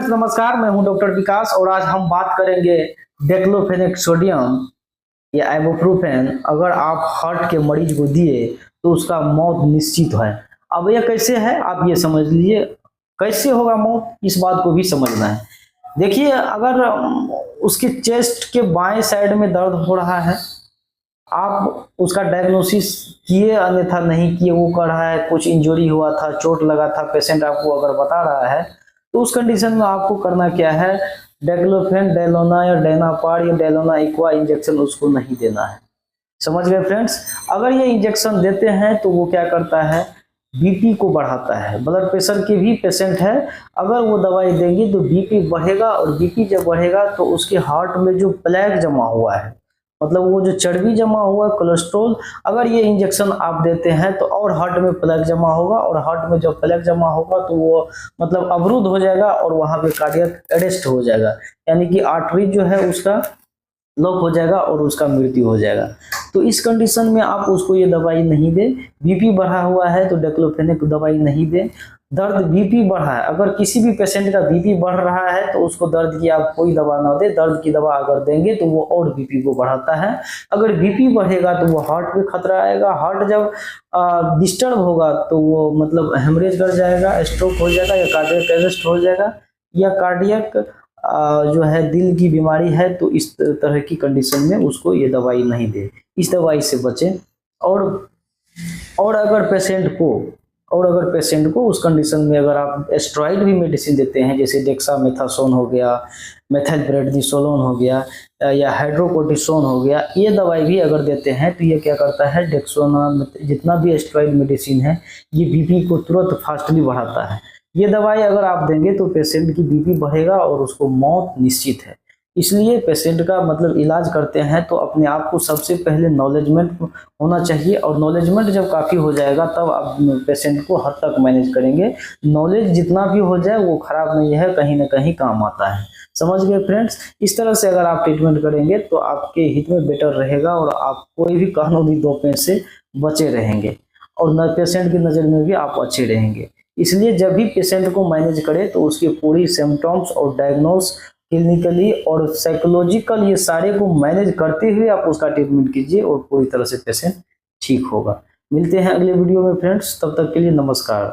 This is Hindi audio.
नमस्कार, मैं हूं डॉक्टर विकास और आज हम बात करेंगे डेक्लोफेनेक सोडियम या इबुप्रोफेन। अगर आप हार्ट के मरीज को दिए तो उसका मौत निश्चित है। अब यह कैसे है आप ये समझ लीजिए, कैसे होगा मौत इस बात को भी समझना है। देखिए, अगर उसके चेस्ट के बाएं साइड में दर्द हो रहा है, आप उसका डायग्नोसिस किए अन्यथा नहीं किए, वो कर रहा है कुछ इंजरी हुआ था, चोट लगा था, पेशेंट आपको अगर बता रहा है तो उस कंडीशन में आपको करना क्या है, डेक्लोफेन, डेलोना या डेनापार या डेलोना इक्वा इंजेक्शन उसको नहीं देना है। समझ गए फ्रेंड्स। अगर ये इंजेक्शन देते हैं तो वो क्या करता है, बीपी को बढ़ाता है। ब्लड प्रेशर के भी पेशेंट है, अगर वो दवाई देंगे तो बीपी बढ़ेगा और बीपी जब बढ़ेगा तो उसके हार्ट में जो प्लेग जमा हुआ है, मतलब वो जो चर्बी जमा हुआ है, कोलेस्ट्रॉल, अगर ये इंजेक्शन आप देते हैं तो और हार्ट में प्लेग जमा होगा और हार्ट में जब प्लेग जमा होगा तो वो मतलब अवरुद्ध हो जाएगा और वहां पे कार्डियक अरेस्ट हो जाएगा, यानी कि आर्टरी जो है उसका लॉक हो जाएगा और उसका मृत्यु हो जाएगा। तो इस कंडीशन में आप उसको ये दवाई नहीं दे। बीपी बढ़ा हुआ है तो डेक्लोफेनेक दवाई नहीं दे। दर्द, बीपी बढ़ा है, अगर किसी भी पेशेंट का बीपी बढ़ रहा है तो उसको दर्द की आप कोई दवा ना दे। दर्द की दवा अगर देंगे तो वो और बीपी को बढ़ाता है। अगर बीपी बढ़ेगा तो वो हार्ट पे खतरा आएगा। हार्ट जब डिस्टर्ब होगा तो वो मतलब हेमरेज कर जाएगा, स्ट्रोक हो जाएगा या कार्डियक अरेस्ट हो जाएगा या कार्डियक जो है दिल की बीमारी है। तो इस तरह की कंडीशन में उसको ये दवाई नहीं दे, इस दवाई से बचें। और अगर पेशेंट को उस कंडीशन में अगर आप स्टेरॉइड भी मेडिसिन देते हैं, जैसे डेक्सामेथासोन हो गया, मेथिलप्रेडनिसोलोन हो गया या हाइड्रोकोर्टिसोन हो गया, ये दवाई भी अगर देते हैं तो ये क्या करता है, डेक्सोना जितना भी स्टेरॉइड मेडिसिन है ये बीपी को तुरंत फास्टली बढ़ाता है। ये दवाई अगर आप देंगे तो पेशेंट की बीपी बढ़ेगा और उसको मौत निश्चित है। इसलिए पेशेंट का मतलब इलाज करते हैं तो अपने आप को सबसे पहले नॉलेजमेंट होना चाहिए, और नॉलेजमेंट जब काफ़ी हो जाएगा तब आप पेशेंट को हद तक मैनेज करेंगे। नॉलेज जितना भी हो जाए वो खराब नहीं है, कहीं ना कहीं काम आता है। समझ गए फ्रेंड्स। इस तरह से अगर आप ट्रीटमेंट करेंगे तो आपके हित में बेटर रहेगा और आप कोई भी कानूनी दोषों से बचे रहेंगे और पेशेंट की नज़र में भी आप अच्छे रहेंगे। इसलिए जब भी पेशेंट को मैनेज करें तो उसकी पूरी सिम्टम्स और डायग्नोस क्लिनिकली और साइकोलॉजिकल ये सारे को मैनेज करते हुए आप उसका ट्रीटमेंट कीजिए और पूरी तरह से पेशेंट ठीक होगा। मिलते हैं अगले वीडियो में फ्रेंड्स, तब तक के लिए नमस्कार।